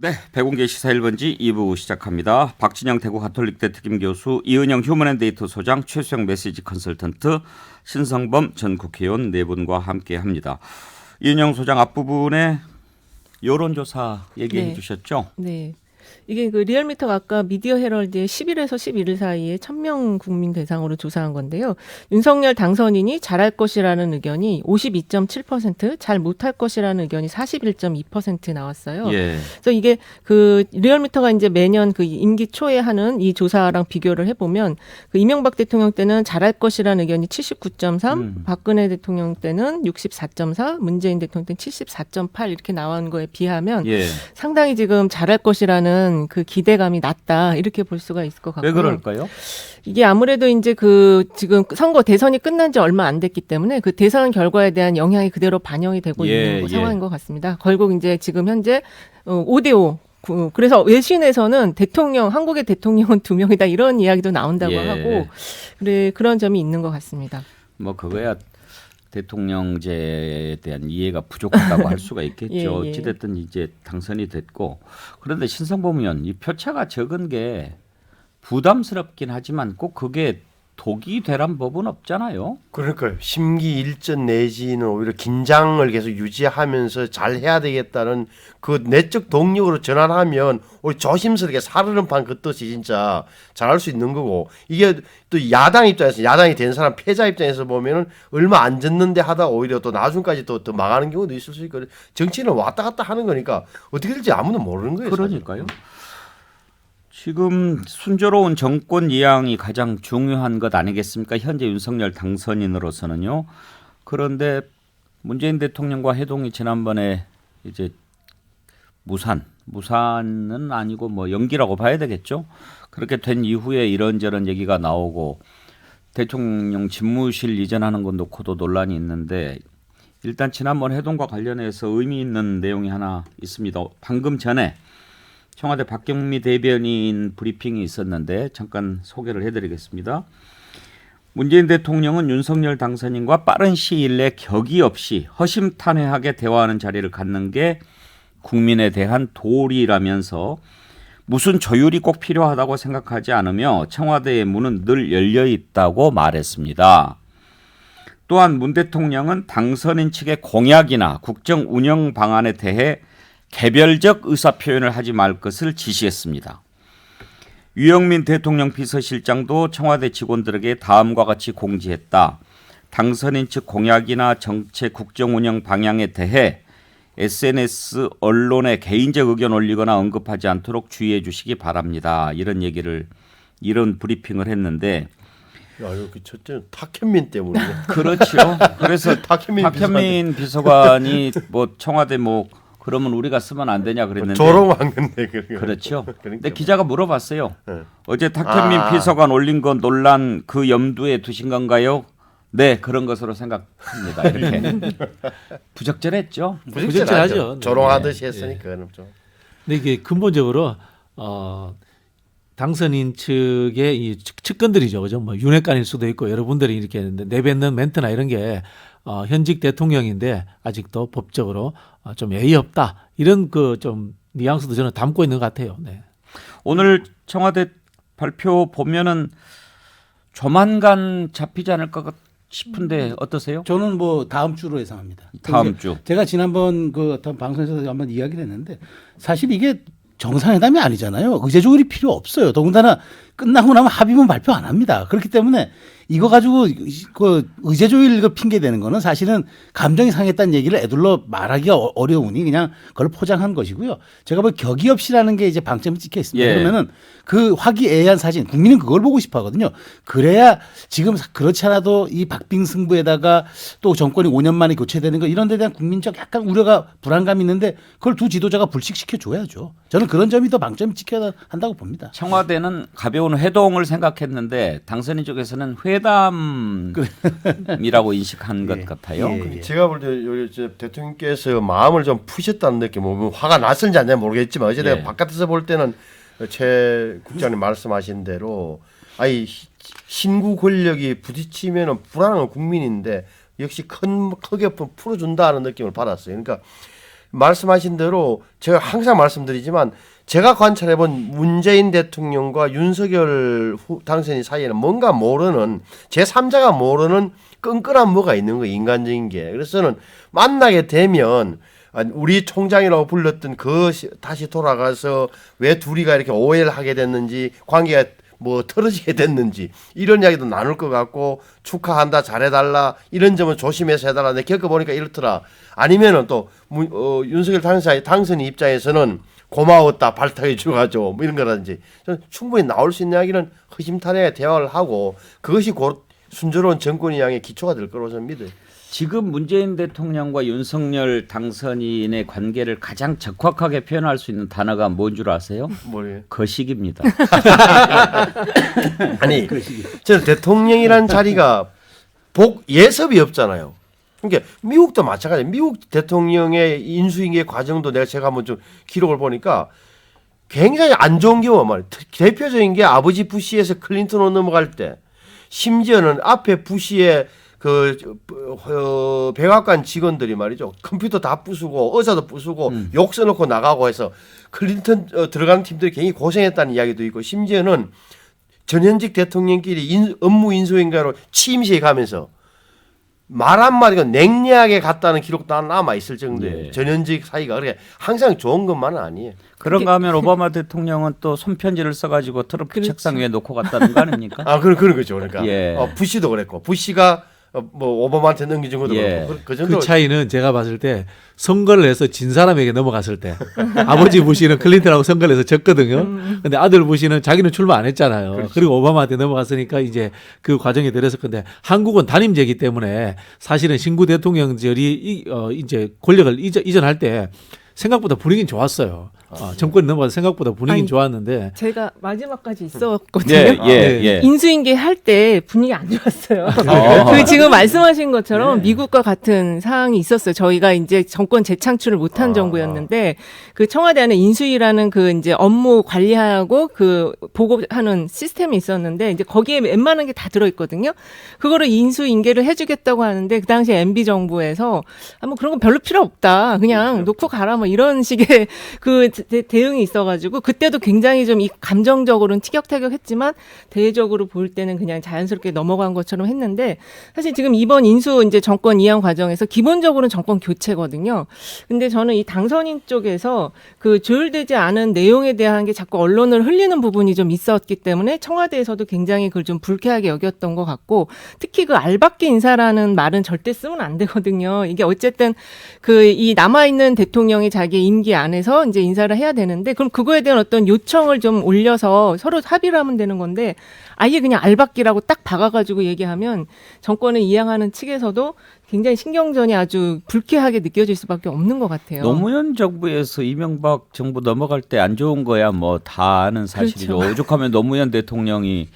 네, 백운계 시사 1번지 2부 시작합니다. 박진영 대구 가톨릭대 특임교수, 이은영 휴먼앤데이터 소장, 최수영 메시지 컨설턴트, 신성범 전 국회의원 네 분과 함께합니다. 이은영 소장 앞부분에 여론조사 얘기해 주셨죠? 네. 이게 그 리얼미터가 아까 미디어 헤럴드의 10일에서 11일 사이에 1000명 국민 대상으로 조사한 건데요. 윤석열 당선인이 잘할 것이라는 의견이 52.7%, 잘 못할 것이라는 의견이 41.2% 나왔어요. 예. 그래서 이게 그 리얼미터가 이제 매년 그 임기 초에 하는 이 조사랑 비교를 해보면 그 이명박 대통령 때는 잘할 것이라는 의견이 79.3, 박근혜 대통령 때는 64.4, 문재인 대통령 때는 74.8 이렇게 나온 거에 비하면 예. 상당히 지금 잘할 것이라는 그 기대감이 낮다 이렇게 볼 수가 있을 것 같고요. 왜 그럴까요? 이게 아무래도 이제 그 지금 선거 대선이 끝난 지 얼마 안 됐기 때문에 그 대선 결과에 대한 영향이 그대로 반영이 되고 있는 상황인 것 같습니다. 결국 이제 지금 현재 5대5 그래서 외신에서는 한국의 대통령은 2명이다 이런 이야기도 나온다고 하고 그래 그런 점이 있는 것 같습니다. 뭐 그거야 대통령제에 대한 이해가 부족하다고 할 수가 있겠죠. 어찌됐든 이제 당선이 됐고, 그런데 신성범 의원 이 표차가 적은 게 부담스럽긴 하지만 꼭 그게 독이 되란 법은 없잖아요. 그러니까요. 심기일전 내지는 오히려 긴장을 계속 유지하면서 잘 해야 되겠다는 그 내적 동력으로 전환하면 오히려 조심스럽게 살얼음판 긋듯이 진짜 잘할 수 있는 거고, 이게 또 야당 입장에서, 야당이 된 사람 패자 입장에서 보면은 얼마 안 졌는데 하다 오히려 또 나중까지 또 망하는 경우도 있을 수 있고, 정치는 왔다 갔다 하는 거니까 어떻게 될지 아무도 모르는 거예요. 그러니까요. 지금 순조로운 정권 이양이 가장 중요한 것 아니겠습니까? 현재 윤석열 당선인으로서는요. 그런데 문재인 대통령과 회동이 지난번에 이제 무산은 아니고 뭐 연기라고 봐야 되겠죠. 그렇게 된 이후에 이런저런 얘기가 나오고 대통령 집무실 이전하는 것 놓고도 논란이 있는데, 일단 지난번 회동과 관련해서 의미 있는 내용이 하나 있습니다. 방금 전에 청와대 박경미 대변인 브리핑이 있었는데 잠깐 소개를 해드리겠습니다. 문재인 대통령은 윤석열 당선인과 빠른 시일 내 격의 없이 허심탄회하게 대화하는 자리를 갖는 게 국민에 대한 도리라면서 무슨 조율이 꼭 필요하다고 생각하지 않으며 청와대의 문은 늘 열려 있다고 말했습니다. 또한 문 대통령은 당선인 측의 공약이나 국정 운영 방안에 대해 개별적 의사표현을 하지 말 것을 지시했습니다. 유영민 대통령 비서실장도 청와대 직원들에게 다음과 같이 공지했다. 당선인 측 공약이나 정책 국정운영 방향에 대해 SNS 언론에 개인적 의견 올리거나 언급하지 않도록 주의해 주시기 바랍니다. 이런 브리핑을 했는데, 여기 첫째는 탁현민 때문에. 그렇죠. 그래서 탁현민 비서관이 뭐 청와대 그러면 우리가 쓰면 안 되냐 그랬는데 조롱한 건데. 그렇죠. 근데 기자가 물어봤어요. 어제 탁현민 비서관 올린 건 논란 그 염두에 두신 건가요? 네, 그런 것으로 생각합니다. 이렇게 부적절했죠. 부적절하죠. 조롱하듯이 했으니까. 그건 좀. 근데 이게 근본적으로 당선인 측의 이 측근들이죠, 그죠? 뭐 윤핵관일 수도 있고 여러분들이 이렇게 내뱉는 멘트나 이런 게 현직 대통령인데 아직도 법적으로 좀 예의 없다 이런 그 좀 뉘앙스도 저는 담고 있는 것 같아요. 네. 오늘 청와대 발표 보면은 조만간 잡히지 않을까 싶은데 어떠세요? 저는 뭐 다음 주로 예상합니다. 다음 주. 제가 지난번 그 어떤 방송에서 한번 이야기를 했는데 사실 이게 정상회담이 아니잖아요. 의제 조율이 필요 없어요. 더군다나 끝나고 나면 합의문 발표 안 합니다. 그렇기 때문에 이거 가지고 그 의제 조율 핑계 대는 거는 사실은 감정이 상했다는 얘기를 애둘러 말하기가 어려우니 그냥 그걸 포장한 것이고요. 제가 볼 격의 없이라는 게 이제 방점이 찍혀 있습니다. 그러면은 그 화기애애한 사진, 국민은 그걸 보고 싶어 하거든요. 그래야 지금 그렇지 않아도 이 박빙 승부에다가 또 정권이 5년 만에 교체되는 거 이런 데 대한 국민적 약간 우려가 불안감이 있는데 그걸 두 지도자가 불식시켜 줘야죠. 저는 그런 점이 더 방점이 찍혀야 한다고 봅니다. 청와대는 가벼운 회동을 생각했는데 당선인 쪽에서는 회담이라고 인식한 것 같아요. 제가 볼 때 대통령께서 마음을 좀 푸셨다는 느낌, 뭐 화가 났는지 안 났는지 모르겠지만 어제 내가 바깥에서 볼 때는 최 국장님 말씀하신 대로 아니 신구 권력이 부딪히면 불안한 국민인데 역시 크게 풀어준다는 느낌을 받았어요. 그러니까 말씀하신 대로 제가 항상 말씀드리지만 제가 관찰해본 문재인 대통령과 윤석열 당선인 사이에는 뭔가 모르는 제3자가 모르는 끈끈한 뭐가 있는 거예요. 인간적인 게. 그래서 저는 만나게 되면 우리 총장이라고 불렀던 다시 돌아가서 왜 둘이가 이렇게 오해를 하게 됐는지 관계가 뭐 틀어지게 됐는지 이런 이야기도 나눌 것 같고 축하한다 잘해달라 이런 점은 조심해서 해달라 내가 겪어보니까 이렇더라 아니면은 또 윤석열 당선인 입장에서는 고마웠다 발탁해 주가죠 뭐 이런 거라든지 저는 충분히 나올 수 있는 이야기는 허심탄회하게 대화를 하고 그것이 곧 순조로운 정권이 향해 기초가 될 거라고 저는 믿어요. 지금 문재인 대통령과 윤석열 당선인의 관계를 가장 적확하게 표현할 수 있는 단어가 뭔 줄 아세요? 뭐예요? 거식입니다. 아니, 저는 대통령이라는 자리가 예습이 없잖아요. 그러니까 미국도 마찬가지예요. 미국 대통령의 인수인계 과정도 제가 한번 좀 기록을 보니까 굉장히 안 좋은 경우가 많아요. 대표적인 게 아버지 부시에서 클린턴으로 넘어갈 때 심지어는 앞에 부시의 백악관 직원들이 말이죠. 컴퓨터 다 부수고 의사도 부수고 욕 써놓고 나가고 해서 클린턴 들어가는 팀들이 굉장히 고생했다는 이야기도 있고 심지어는 전현직 대통령끼리 업무 인수인가로 취임식에 가면서 말 한마디가 냉랭하게 갔다는 기록도 남아 있을 정도예요. 네. 전현직 사이가 그렇게 항상 좋은 것만은 아니에요. 그런가 하면 오바마 대통령은 또 손편지를 써가지고 트럼프 그렇죠. 책상 위에 놓고 갔다는 거 아닙니까? 그런 거죠. 그러니까 예. 부시도 그랬고 부시가 뭐 오바마한테 넘겨준 것도 예. 그렇고 그 정도. 그 차이는 제가 봤을 때 선거를 해서 진 사람에게 넘어갔을 때 아버지 부시는 클린턴하고 선거를 해서 졌거든요. 근데 아들 부시는 자기는 출마 안 했잖아요. 그렇죠. 그리고 오바마한테 넘어갔으니까 이제 그 과정에 들어서 근데 한국은 단임제이기 때문에 사실은 신구 대통령절이 이제 권력을 이전할 때 생각보다 분위기는 좋았어요. 정권이 넘어가서 생각보다 분위기는 아니, 좋았는데 제가 마지막까지 있었거든요. 예. 인수인계 할 때 분위기 안 좋았어요. 어. 그 지금 말씀하신 것처럼 미국과 같은 상황이 있었어요. 저희가 이제 정권 재창출을 못한 정부였는데 그 청와대 안에 인수위라는 그 이제 업무 관리하고 그 보고하는 시스템이 있었는데 이제 거기에 웬만한 게 다 들어있거든요. 그거를 인수인계를 해주겠다고 하는데 그 당시 MB 정부에서 뭐 그런 건 별로 필요 없다. 그냥 놓고 가라 뭐 이런 식의 그 대응이 있어가지고 그때도 굉장히 좀 이 감정적으로는 티격태격했지만 대외적으로 볼 때는 그냥 자연스럽게 넘어간 것처럼 했는데 사실 지금 이번 인수 이제 정권 이양 과정에서 기본적으로는 정권 교체거든요. 근데 저는 이 당선인 쪽에서 그 조율되지 않은 내용에 대한 게 자꾸 언론을 흘리는 부분이 좀 있었기 때문에 청와대에서도 굉장히 그걸 좀 불쾌하게 여겼던 것 같고 특히 그 알박기 인사라는 말은 절대 쓰면 안 되거든요. 이게 어쨌든 그 이 남아있는 대통령이 자기 임기 안에서 이제 인사를 해야 되는데 그럼 그거에 대한 어떤 요청을 좀 올려서 서로 합의를 하면 되는 건데 아예 그냥 알박기라고 딱 박아가지고 얘기하면 정권을 이양하는 측에서도 굉장히 신경전이 아주 불쾌하게 느껴질 수밖에 없는 것 같아요. 노무현 정부에서 이명박 정부 넘어갈 때 안 좋은 거야 뭐 다 아는 사실이죠. 그렇죠. 오죽하면 노무현 대통령이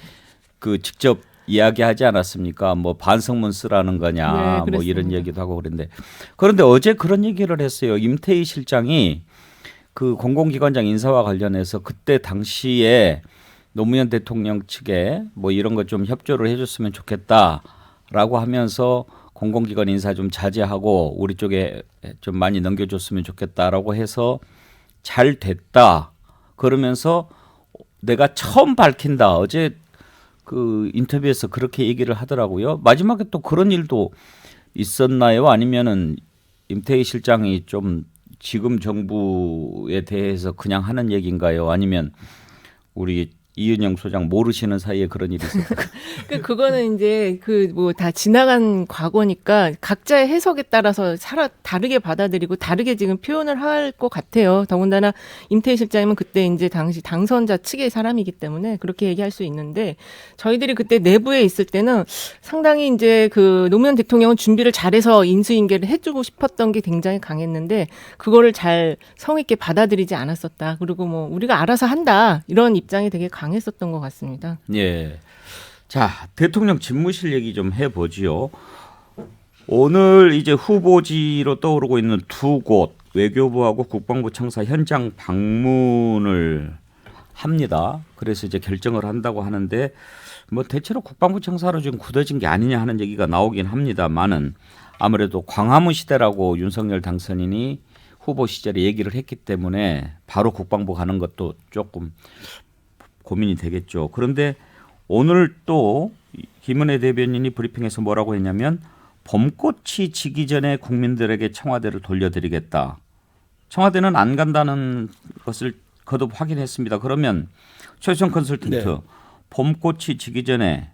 그 직접 이야기하지 않았습니까? 뭐 반성문 쓰라는 거냐, 네, 뭐 이런 그랬습니다. 얘기도 하고 그런데 어제 그런 얘기를 했어요. 임태희 실장이 그 공공기관장 인사와 관련해서 그때 당시에 노무현 대통령 측에 뭐 이런 것 좀 협조를 해줬으면 좋겠다라고 하면서 공공기관 인사 좀 자제하고 우리 쪽에 좀 많이 넘겨줬으면 좋겠다라고 해서 잘 됐다. 그러면서 내가 처음 밝힌다. 어제 그 인터뷰에서 그렇게 얘기를 하더라고요. 마지막에 또 그런 일도 있었나요? 아니면은 임태희 실장이 좀 지금 정부에 대해서 그냥 하는 얘기인가요? 아니면 우리 이은영 소장 모르시는 사이에 그런 일이 있었어요? 그거는 이제 그 뭐 다 지나간 과거니까 각자의 해석에 따라서 다르게 받아들이고 다르게 지금 표현을 할 것 같아요. 더군다나 임태희 실장님은 그때 이제 당시 당선자 측의 사람이기 때문에 그렇게 얘기할 수 있는데 저희들이 그때 내부에 있을 때는 상당히 이제 그 노무현 대통령은 준비를 잘해서 인수인계를 해주고 싶었던 게 굉장히 강했는데 그거를 잘 성의 있게 받아들이지 않았었다. 그리고 뭐 우리가 알아서 한다 이런 입장이 되게 강했었던 것 같습니다. 예. 자, 대통령 집무실 얘기 좀 해보지요. 오늘 이제 후보지로 떠오르고 있는 두 곳 외교부하고 국방부 청사 현장 방문을 합니다. 그래서 이제 결정을 한다고 하는데 뭐 대체로 국방부 청사로 지금 굳어진 게 아니냐 하는 얘기가 나오긴 합니다만은 아무래도 광화문 시대라고 윤석열 당선인이 후보 시절에 얘기를 했기 때문에 바로 국방부 가는 것도 조금 고민이 되겠죠. 그런데 오늘 또 김은혜 대변인이 브리핑에서 뭐라고 했냐면 봄꽃이 지기 전에 국민들에게 청와대를 돌려드리겠다. 청와대는 안 간다는 것을 거듭 확인했습니다. 그러면 최수영 컨설턴트 네. 봄꽃이 지기 전에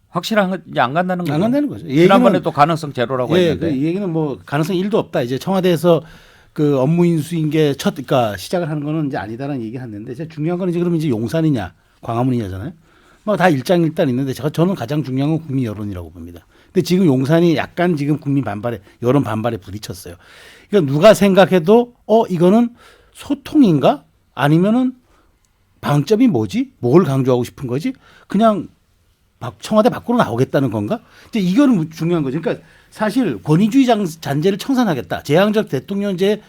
확실한 건 이제 안 간다는 거죠. 안 간다는 거죠. 지난번에 또 가능성 제로라고 예, 했는데. 이 얘기는 뭐 가능성 1도 없다. 이제 청와대에서 그 업무 인수인 게 그러니까 시작을 하는 거는 이제 아니다라는 얘기를 했는데 이제 중요한 건 이제 그러면 이제 용산이냐 광화문이냐잖아요. 뭐 다 일장일단 있는데 저는 가장 중요한 건 국민 여론이라고 봅니다. 근데 지금 용산이 약간 지금 국민 반발에 여론 반발에 부딪혔어요. 그러니까 누가 생각해도 이거는 소통인가 아니면은 방점이 뭐지? 뭘 강조하고 싶은 거지? 그냥 청와대 밖으로 나오겠다는 건가? 이제 이거는 중요한 거죠. 그러니까 사실 권위주의 잔재를 청산하겠다. 재앙적 대통령제를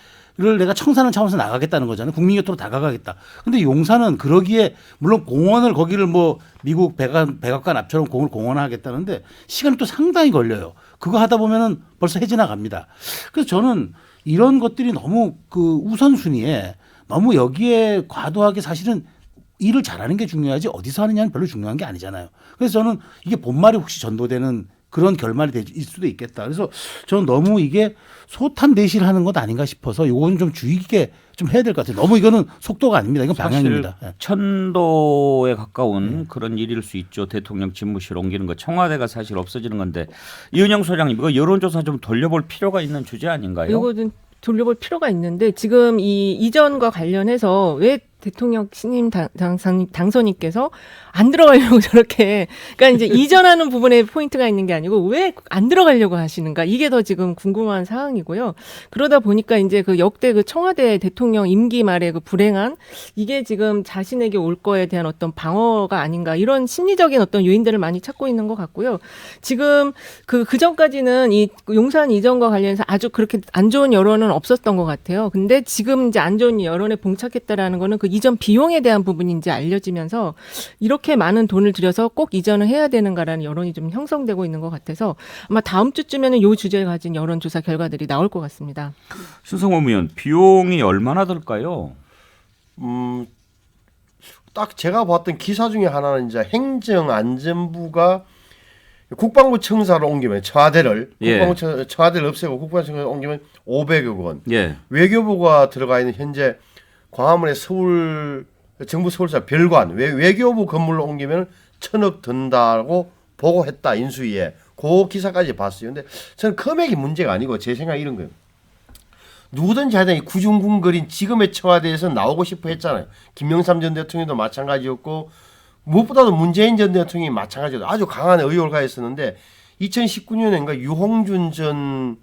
내가 청산하는 차원에서 나가겠다는 거잖아요. 국민 곁으로 다가가겠다. 근데 용산은 그러기에 물론 공원을 거기를 뭐 미국 백악관 앞처럼 공원화하겠다는데 시간이 또 상당히 걸려요. 그거 하다 보면은 벌써 해지 나갑니다. 그래서 저는 이런 것들이 너무 그 우선순위에 너무 여기에 과도하게 사실은 일을 잘하는 게 중요하지 어디서 하느냐는 별로 중요한 게 아니잖아요. 그래서 저는 이게 본말이 혹시 전도되는 그런 결말이 될 수도 있겠다. 그래서 저는 너무 이게 소탄 대시를 하는 것 아닌가 싶어서 이건 좀 주의 깊게 좀 해야 될 것 같아요. 너무 이거는 속도가 아닙니다. 이건 방향입니다. 사실 천도에 가까운 그런 일일 수 있죠. 대통령 집무실 옮기는 거. 청와대가 사실 없어지는 건데 이은영 소장님 이거 여론조사 좀 돌려볼 필요가 있는 주제 아닌가요? 이거는 돌려볼 필요가 있는데 지금 이 이전과 관련해서 왜 대통령 신임 당선인께서 안 들어가려고 저렇게 그러니까 이제 이전하는 부분에 포인트가 있는 게 아니고 왜 안 들어가려고 하시는가 이게 더 지금 궁금한 사항이고요. 그러다 보니까 이제 그 역대 그 청와대 대통령 임기 말에 그 불행한 이게 지금 자신에게 올 거에 대한 어떤 방어가 아닌가 이런 심리적인 어떤 요인들을 많이 찾고 있는 것 같고요. 지금 그 전까지는 이 용산 이전과 관련해서 아주 그렇게 안 좋은 여론은 없었던 것 같아요. 근데 지금 이제 안 좋은 여론에 봉착했다라는 거는 그 이전 비용에 대한 부분이 이제 알려지면서 이렇게 많은 돈을 들여서 꼭 이전을 해야 되는가라는 여론이 좀 형성되고 있는 것 같아서 아마 다음 주쯤에는 이 주제를 가진 여론조사 결과들이 나올 것 같습니다. 신성범 의원 비용이 얼마나 들까요? 딱 제가 봤던 기사 중에 하나는 이제 행정안전부가 국방부 청사로 옮기면 청와대를 청와대를 없애고 국방부 청사로 옮기면 500억 원. 예. 외교부가 들어가 있는 현재 광화문의 서울 정부 서울사 별관 외교부 건물로 옮기면 1,000억 든다고 보고했다 인수위에 그 기사까지 봤어요. 근데 저는 금액이 문제가 아니고 제 생각 이런 거예요. 누구든지 하여튼 이 구중궁거린 지금의 청와대에서 나오고 싶어 했잖아요. 김영삼 전 대통령도 마찬가지였고 무엇보다도 문재인 전 대통령이 마찬가지로 아주 강한 의혹을 가했었는데 2019년인가 유홍준 전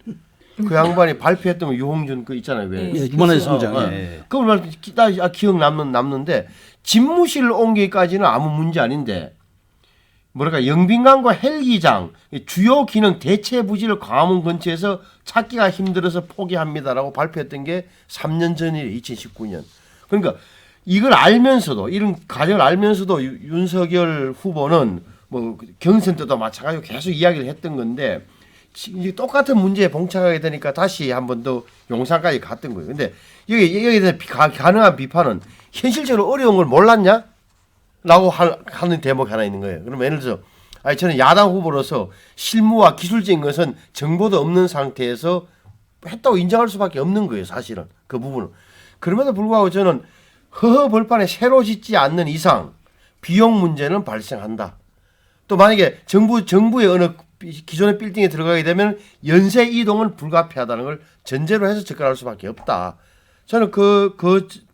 그 양반이 발표했던 유홍준 그 있잖아요. 왜? 예, 유만한 소장. 예. 그걸 기억 남는데 집무실 옮기기까지는 아무 문제 아닌데 뭐랄까 영빈관과 헬기장 주요 기능 대체 부지를 광화문 근처에서 찾기가 힘들어서 포기합니다라고 발표했던 게 3년 전이에요. 2019년. 그러니까 이걸 알면서도 이런 과정을 알면서도 윤석열 후보는 뭐 경선 때도 마찬가지로 계속 이야기를 했던 건데 이제 똑같은 문제에 봉착하게 되니까 다시 한 번 더 용산까지 갔던 거예요. 근데 여기에 대한 가능한 비판은 현실적으로 어려운 걸 몰랐냐? 라고 하는 대목이 하나 있는 거예요. 그러면 예를 들어서 저는 야당 후보로서 실무와 기술적인 것은 정보도 없는 상태에서 했다고 인정할 수밖에 없는 거예요. 사실은 그 부분은. 그럼에도 불구하고 저는 허허벌판에 새로 짓지 않는 이상 비용 문제는 발생한다. 또 만약에 정부의 어느 기존의 빌딩에 들어가게 되면 연쇄 이동은 불가피하다는 걸 전제로 해서 접근할 수밖에 없다. 저는 그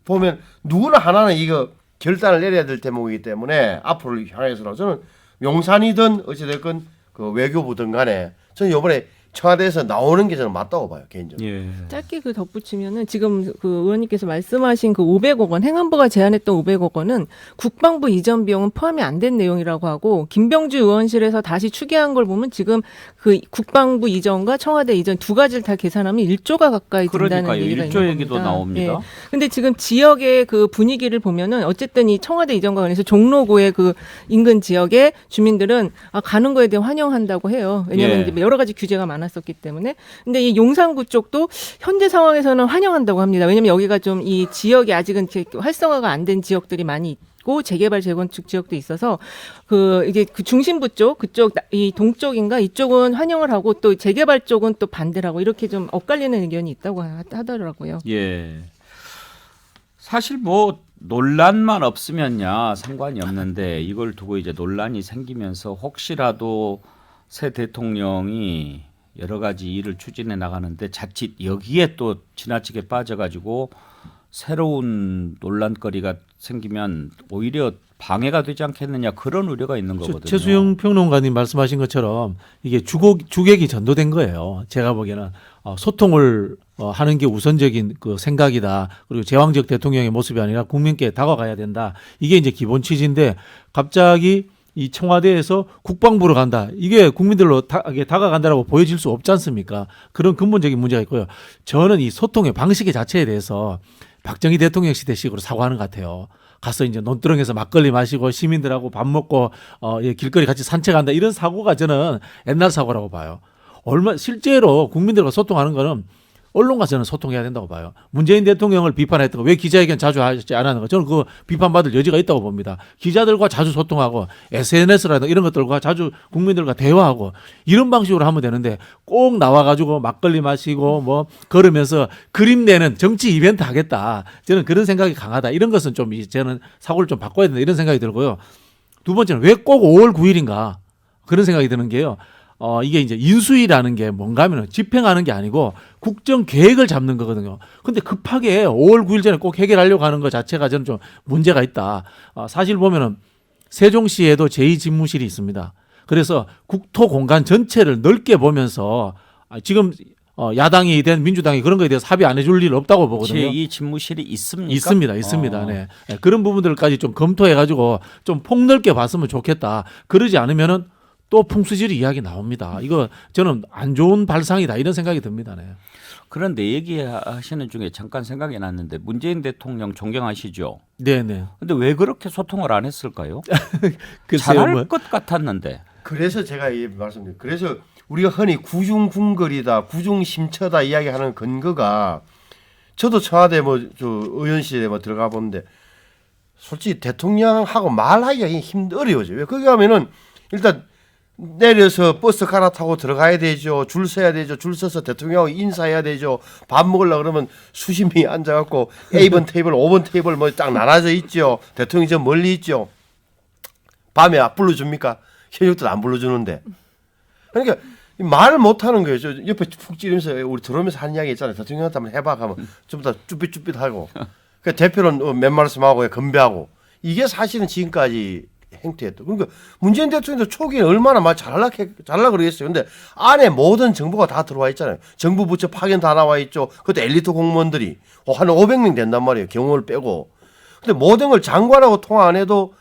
보면 누구나 하나는 이거 결단을 내려야 될 대목이기 때문에 앞으로 향해서는 저는 용산이든 어찌됐건 그 외교부든 간에 저는 이번에 청와대에서 나오는 게 저는 맞다고 봐요 개인적으로. 예. 짧게 그 덧붙이면은 지금 그 의원님께서 말씀하신 그 500억 원 행안부가 제안했던 500억 원은 국방부 이전 비용은 포함이 안 된 내용이라고 하고 김병주 의원실에서 다시 추계한 걸 보면 지금 그 국방부 이전과 청와대 이전 두 가지를 다 계산하면 1조가 가까이 든다는 그러니까요. 얘기가 1조 있는 얘기도 겁니다. 나옵니다. 예. 근데 지금 지역의 그 분위기를 보면은 어쨌든 이 청와대 이전과 관련해서 종로구의 그 인근 지역의 주민들은 가는 거에 대해 환영한다고 해요. 왜냐하면 예. 이제 여러 가지 규제가 많아. 않았었기 때문에. 근데 이 용산구 쪽도 현재 상황에서는 환영한다고 합니다. 왜냐하면 여기가 좀 이 지역이 아직은 활성화가 안 된 지역들이 많이 있고 재개발 재건축 지역도 있어서 이제 그 중심부 쪽 그쪽 이 동쪽인가 이쪽은 환영을 하고 또 재개발 쪽은 또 반대를 하고 이렇게 좀 엇갈리는 의견이 있다고 하더라고요. 예. 사실 뭐 논란만 없으면야 상관이 없는데 이걸 두고 이제 논란이 생기면서 혹시라도 새 대통령이 여러 가지 일을 추진해 나가는데 자칫 여기에 또 지나치게 빠져가지고 새로운 논란거리가 생기면 오히려 방해가 되지 않겠느냐 그런 우려가 있는 거거든요. 최수영 평론가님 말씀하신 것처럼 이게 주객이 전도된 거예요. 제가 보기에는 소통을 하는 게 우선적인 그 생각이다. 그리고 제왕적 대통령의 모습이 아니라 국민께 다가가야 된다. 이게 이제 기본 취지인데 갑자기 이 청와대에서 국방부로 간다. 이게 국민들로 다가간다라고 보여질 수 없지 않습니까? 그런 근본적인 문제가 있고요. 저는 이 소통의 방식의 자체에 대해서 박정희 대통령 시대식으로 사과하는 것 같아요. 가서 이제 논두렁에서 막걸리 마시고 시민들하고 밥 먹고 길거리 같이 산책한다 이런 사고가 저는 옛날 사고라고 봐요. 실제로 국민들과 소통하는 거는 언론과 저는 소통해야 된다고 봐요. 문재인 대통령을 비판했던 거 왜 기자회견 자주 하지 않았는가 저는 그 비판받을 여지가 있다고 봅니다. 기자들과 자주 소통하고 SNS라든가 이런 것들과 자주 국민들과 대화하고 이런 방식으로 하면 되는데 꼭 나와가지고 막걸리 마시고 뭐 걸으면서 그림 내는 정치 이벤트 하겠다. 저는 그런 생각이 강하다. 이런 것은 좀 저는 사고를 좀 바꿔야 된다 이런 생각이 들고요. 두 번째는 왜 꼭 5월 9일인가 그런 생각이 드는 게요. 이게 이제 인수위라는 게 뭔가 하면 집행하는 게 아니고 국정 계획을 잡는 거거든요. 근데 급하게 5월 9일 전에 꼭 해결하려고 하는 것 자체가 저는 좀 문제가 있다. 사실 보면은 세종시에도 제2집무실이 있습니다. 그래서 국토 공간 전체를 넓게 보면서 지금 야당이 된 민주당이 그런 거에 대해서 합의 안 해줄 일 없다고 보거든요. 제2집무실이 있습니까? 있습니다. 네. 그런 부분들까지 좀 검토해가지고 좀 폭넓게 봤으면 좋겠다. 그러지 않으면은 또 풍수지리 이야기 나옵니다. 이거 저는 안 좋은 발상이다 이런 생각이 듭니다. 네. 그런데 얘기하시는 중에 잠깐 생각이 났는데 문재인 대통령 존경하시죠? 네네. 근데 왜 그렇게 소통을 안 했을까요? 글쎄요, 잘할 것 같았는데. 그래서 제가 이 말씀드려요. 그래서 우리가 흔히 구중궁궐이다, 구중심처다 이야기하는 근거가 저도 청와대 의원실에 들어가 보는데 솔직히 대통령하고 말하기가 어려워져요. 왜 거기 가면은 일단 내려서 버스 갈아타고 들어가야 되죠. 줄 서야 되죠. 줄 서서 대통령하고 인사해야 되죠. 밥 먹으려고 그러면 수십 명이 앉아갖고 A번 테이블, 5번 테이블 뭐 딱 나눠져 있죠. 대통령이 저 멀리 있죠. 밤에 불러줍니까? 현역들 안 불러주는데. 그러니까 말을 못하는 거예요. 저 옆에 푹 찌르면서 우리 들어오면서 하는 이야기 있잖아요. 대통령한테 한번 해봐 하면 좀 더 쭈삣쭈삣하고. 그러니까 대표는 몇 말씀 하고 건배하고. 이게 사실은 지금까지 행태했다. 그러니까 문재인 대통령도 초기에 얼마나 말 잘하려 그러겠어요. 근데 안에 모든 정보가 다 들어와 있잖아요. 정부 부처 파견 다 나와 있죠. 그것도 엘리트 공무원들이 한 500명 된단 말이에요. 경호를 빼고. 근데 모든 걸 장관하고 통화 안 해도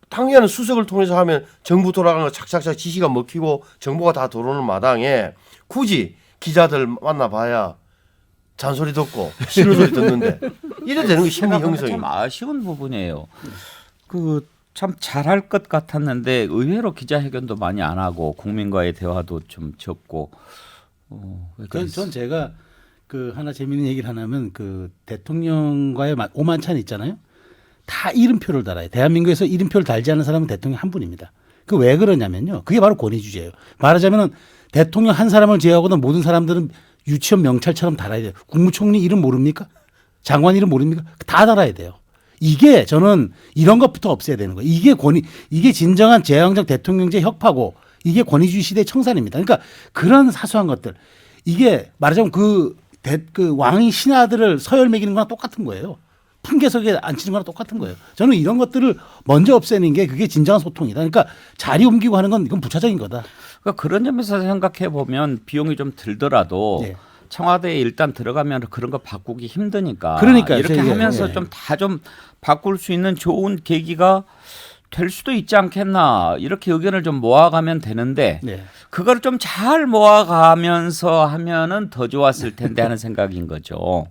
당연히 수석을 통해서 하면 정부 돌아가는 거 착착착 지시가 먹히고 정보가 다 들어오는 마당에 굳이 기자들 만나봐야 잔소리 듣고 싫은 소리 듣는데 이래 되는 거 심리 형성이. 참 아쉬운 부분이에요. 참 잘할 것 같았는데 의외로 기자회견도 많이 안 하고 국민과의 대화도 좀 적고. 전 제가 하나 재미있는 얘기를 하냐면 대통령과의 오만찬 있잖아요. 다 이름표를 달아요. 대한민국에서 이름표를 달지 않은 사람은 대통령 한 분입니다. 그 왜 그러냐면요. 그게 바로 권위주의예요. 말하자면은 대통령 한 사람을 제외하고는 모든 사람들은 유치원 명찰처럼 달아야 돼요. 국무총리 이름 모릅니까? 장관 이름 모릅니까? 다 달아야 돼요. 이게 저는 이런 것부터 없애야 되는 거예요. 이게 진정한 제왕적 대통령제 혁파고 이게 권위주의 시대의 청산입니다. 그러니까 그런 사소한 것들 이게 말하자면 그 왕이 신하들을 서열 매기는 거랑 똑같은 거예요. 풍계석에 앉히는 거랑 똑같은 거예요. 저는 이런 것들을 먼저 없애는 게 그게 진정한 소통이다. 그러니까 자리 옮기고 하는 건 이건 부차적인 거다. 그러니까 그런 점에서 생각해 보면 비용이 좀 들더라도 네. 청와대에 일단 들어가면 그런 거 바꾸기 힘드니까 그러니까요. 이렇게 하면서 좀 다 좀 바꿀 수 있는 좋은 계기가 될 수도 있지 않겠나 이렇게 의견을 좀 모아가면 되는데 네. 그걸 좀 잘 모아가면서 하면은 더 좋았을 텐데 하는 생각인 거죠.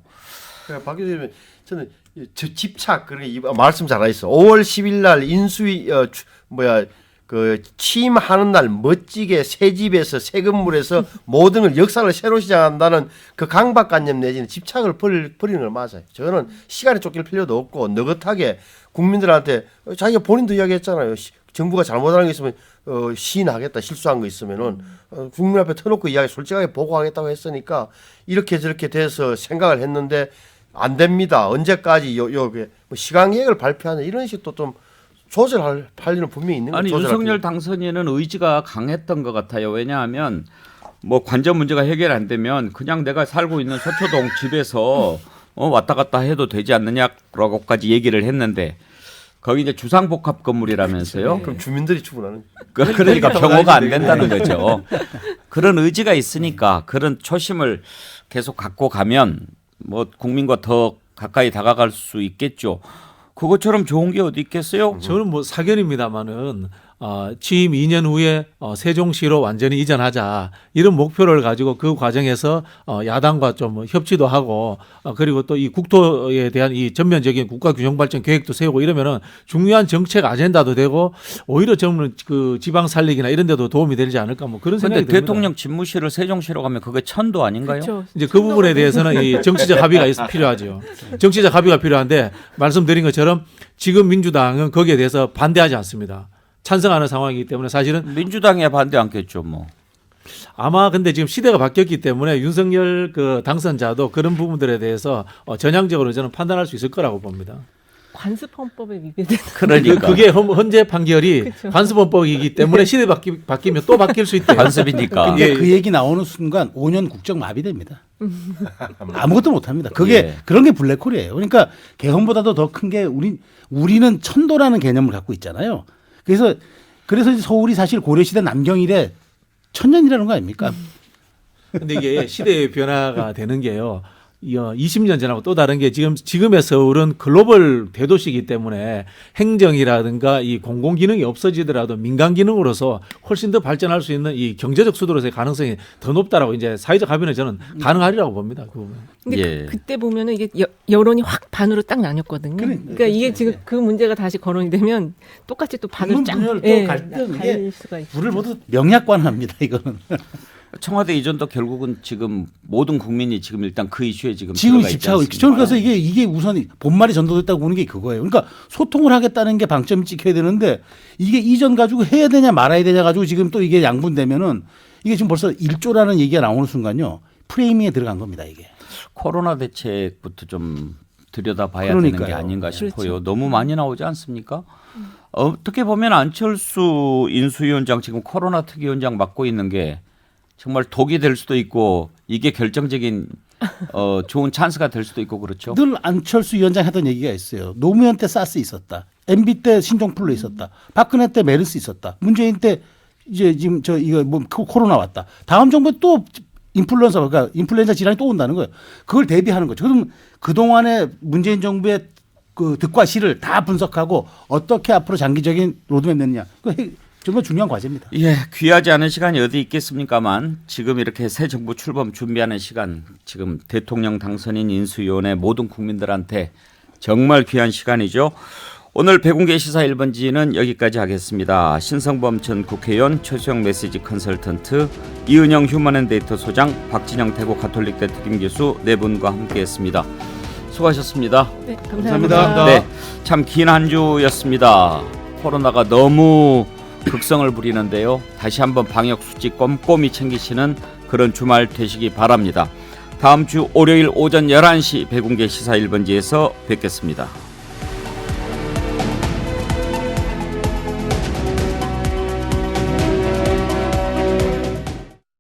그러니까 박 교수님 저는 집착 그러니까 말씀 잘하셨어. 5월 10일 날 인수위 그 취임하는 날 멋지게 새 집에서 새 건물에서 모든 걸 역사를 새로 시작한다는 그 강박관념 내지는 집착을 버리는 걸 맞아요. 저는 시간에 쫓길 필요도 없고 느긋하게 국민들한테 자기가 본인도 이야기했잖아요. 정부가 잘못하는 게 있으면 시인하겠다. 실수한 거 있으면은 국민 앞에 터놓고 이야기 솔직하게 보고하겠다고 했으니까 이렇게 저렇게 돼서 생각을 했는데 안 됩니다. 언제까지 뭐 시간 계획을 발표하는 이런 식도 좀 조절할 판리는 분명히 있는 거죠. 아니 윤석열 당선인은 의지가 강했던 것 같아요. 왜냐하면 뭐 관저 문제가 해결 안 되면 그냥 내가 살고 있는 서초동 집에서 왔다 갔다 해도 되지 않느냐라고까지 얘기를 했는데 거기 이제 주상복합 건물이라면서요. 그럼 주민들이 주문하는. 그러니까 병호가 안 된다는 거죠. 그런 의지가 있으니까 그런 초심을 계속 갖고 가면 뭐 국민과 더 가까이 다가갈 수 있겠죠. 그것처럼 좋은 게 어디 있겠어요? 저는 뭐 사견입니다마는 취임 2년 후에 세종시로 완전히 이전하자 이런 목표를 가지고 그 과정에서 야당과 좀 협치도 하고 그리고 또 이 국토에 대한 이 전면적인 국가균형발전 계획도 세우고 이러면은 중요한 정책 아젠다도 되고 오히려 저는 그 지방 살리기나 이런 데도 도움이 되지 않을까 뭐 그런 생각이 근데 듭니다. 대통령 집무실을 세종시로 가면 그게 천도 아닌가요? 그렇죠. 이제 그 부분에 대해서는 이 정치적 합의가 필요하죠. 정치적 합의가 필요한데 말씀드린 것처럼 지금 민주당은 거기에 대해서 반대하지 않습니다. 찬성하는 상황이기 때문에 사실은 민주당에 반대 않겠죠, 뭐. 아마 근데 지금 시대가 바뀌었기 때문에 윤석열 그 당선자도 그런 부분들에 대해서 전향적으로 저는 판단할 수 있을 거라고 봅니다. 관습헌법에 위배되는. 그러니까 그게 헌재 판결이 그쵸. 관습헌법이기 때문에 시대 바뀌면 또 바뀔 수 있대요. 관습이니까. 근데 예. 그 얘기 나오는 순간 5년 국정 마비됩니다. 아무것도 못합니다. 그게 예. 그런 게 블랙홀이에요. 그러니까 개헌보다도 더 큰 게 우리는 천도라는 개념을 갖고 있잖아요. 그래서 이제 서울이 사실 고려시대 남경일에 천년이라는 거 아닙니까? 근데 이게 시대의 변화가 되는 게요. 20년 전하고 또 다른 게 지금의 서울은 글로벌 대도시이기 때문에 행정이라든가 이 공공기능이 없어지더라도 민간기능으로서 훨씬 더 발전할 수 있는 이 경제적 수도로서의 가능성이 더 높다라고 이제 사회적 합의는 저는 가능하리라고 봅니다. 그 부분. 근데 예. 그때 보면은 이게 여론이 확 반으로 딱 나뉘었거든요. 그러니까 이게 지금 그 문제가 다시 거론이 되면 똑같이 또 반으로 쫙 분열 또 예, 갈등, 갈릴 이게 수가 있어요. 불을 모두 명약관합니다. 이거는 청와대 이전도 결국은 지금 모든 국민이 지금 일단 그 이슈에 지금 지금 들어가 있지 집착하고 않습니까? 저는 그래서 이게 우선 본말이 전도됐다고 보는 게 그거예요. 그러니까 소통을 하겠다는 게 방점이 찍혀야 되는데 이게 이전 가지고 해야 되냐 말아야 되냐 가지고 지금 또 이게 양분되면은 이게 지금 벌써 1조라는 얘기가 나오는 순간요. 프레이밍에 들어간 겁니다, 이게. 코로나 대책부터 좀 들여다봐야 되는 게 그러니까요. 아닌가 싶어요. 그렇죠. 너무 많이 나오지 않습니까? 어떻게 보면 안철수 인수위원장 지금 코로나 특위위원장 맡고 있는 게 정말 독이 될 수도 있고 이게 결정적인 좋은 찬스가 될 수도 있고 그렇죠. 늘 안철수 위원장 하던 얘기가 있어요. 노무현 때 사스 있었다. MB 때 신종플루 있었다. 박근혜 때 메르스 있었다. 문재인 때 이제 지금 이거 뭐 코로나 왔다. 다음 정부에 또 그러니까 인플루엔자 질환이 또 온다는 거예요. 그걸 대비하는 거죠. 그럼 그동안에 문재인 정부의 그 득과 실을 다 분석하고 어떻게 앞으로 장기적인 로드맵 냈냐. 정말 중요한 과제입니다. 예, 귀하지 않은 시간이 어디 있겠습니까만 지금 이렇게 새 정부 출범 준비하는 시간, 지금 대통령 당선인 인수위원회 모든 국민들한테 정말 귀한 시간이죠. 오늘 백운계 시사 1번지는 여기까지 하겠습니다. 신성범 전 국회의원, 최수영 메시지 컨설턴트, 이은영 휴먼앤데이터 소장, 박진영 대구 가톨릭대 특임교수 네 분과 함께했습니다. 수고하셨습니다. 네, 감사합니다. 네, 참 긴 한 주였습니다. 코로나가 너무 극성을 부리는데요. 다시 한번 방역 수칙 꼼꼼히 챙기시는 그런 주말 되시기 바랍니다. 다음 주 월요일 오전 11시 백운계 시사 1번지에서 뵙겠습니다.